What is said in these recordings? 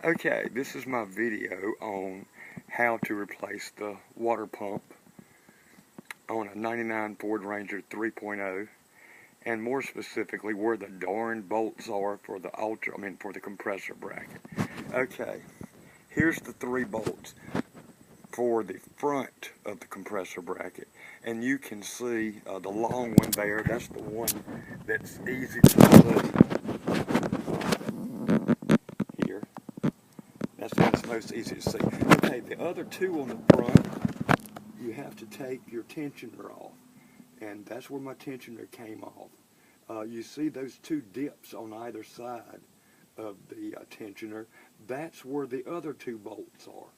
Okay, this is my video on how to replace the water pump on a 99 Ford Ranger 3.0, and more specifically where the darn bolts are for the for the compressor bracket. Okay, here's the 3 bolts for the front of the compressor bracket, and you can see the long one there. That's the one that's easy to see. That's the one that's most easy to see. Okay, the other 2 on the front, you have to take your tensioner off, and that's where my tensioner came off. You see those 2 dips on either side of the tensioner. That's where the other 2 bolts are.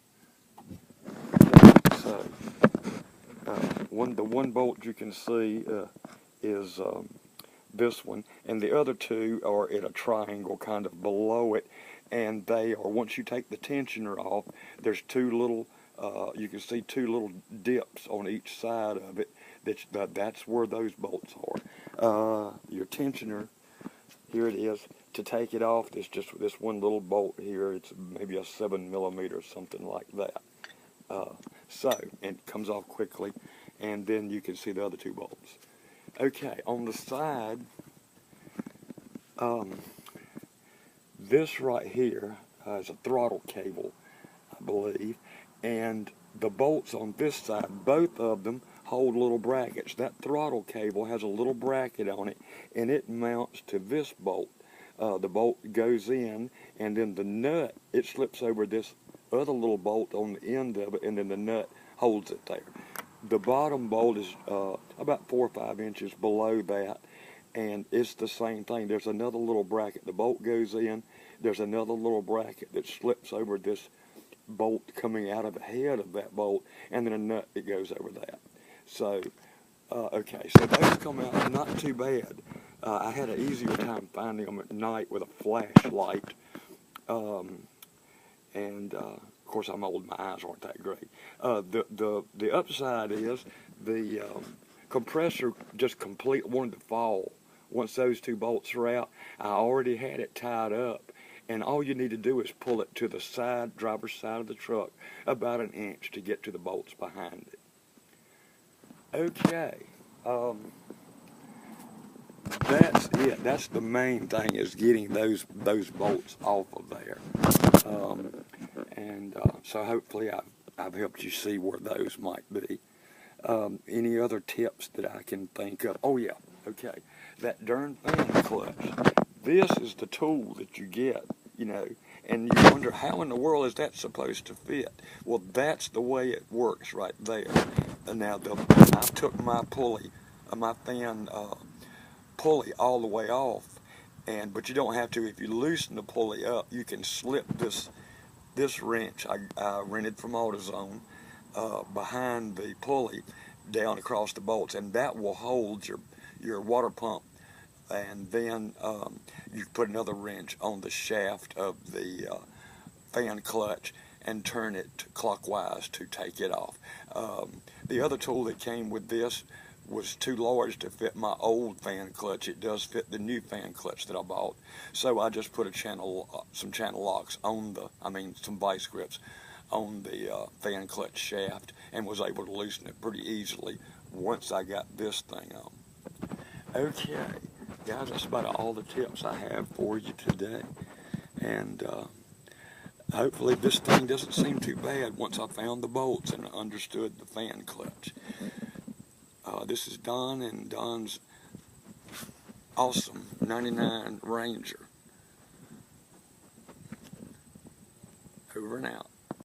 So, the one bolt you can see is this one, and the other 2 are at a triangle kind of below it, and they are, once you take the tensioner off, there's 2 little, you can see 2 little dips on each side of it. That's where those bolts are. Your tensioner, here it is. To take it off, there's just this one little bolt here. It's maybe a 7mm, something like that. And it comes off quickly, and then you can see the other 2 bolts. Okay, on the side, this right here is a throttle cable, I believe, and the bolts on this side, both of them hold little brackets. That throttle cable has a little bracket on it, and it mounts to this bolt. The bolt goes in, and then the nut, it slips over this other little bolt on the end of it, and then the nut holds it there. The bottom bolt is about 4 or 5 inches below that, and it's the same thing. There's another little bracket. The bolt goes in. There's another little bracket that slips over this bolt coming out of the head of that bolt, and then a nut that goes over that. So, okay, so those come out not too bad. I had an easier time finding them at night with a flashlight, of course I'm old, my eyes aren't that great. The upside is the compressor just wanted to fall. Once those 2 bolts are out, I already had it tied up, and all you need to do is pull it to the driver's side of the truck about 1 inch to get to the bolts behind it. Okay, that's it. That's the main thing, is getting those bolts off of there. So hopefully I've helped you see where those might be. Any other tips that I can think of? Oh yeah, okay. That darn fan clutch. This is the tool that you get, and you wonder how in the world is that supposed to fit? Well, that's the way it works right there. Now, I took my pulley, my fan pulley all the way off, but you don't have to. If you loosen the pulley up, you can slip this wrench I rented from AutoZone behind the pulley down across the bolts, and that will hold your water pump. And then you put another wrench on the shaft of the fan clutch and turn it clockwise to take it off. The other tool that came with this was too large to fit my old fan clutch. It does fit the new fan clutch that I bought. So I just put some channel locks on some vice grips on the fan clutch shaft, and was able to loosen it pretty easily once I got this thing on. Okay, guys, that's about all the tips I have for you today. And hopefully this thing doesn't seem too bad once I found the bolts and understood the fan clutch. This is Don and Don's awesome 99 Ranger. Over and out.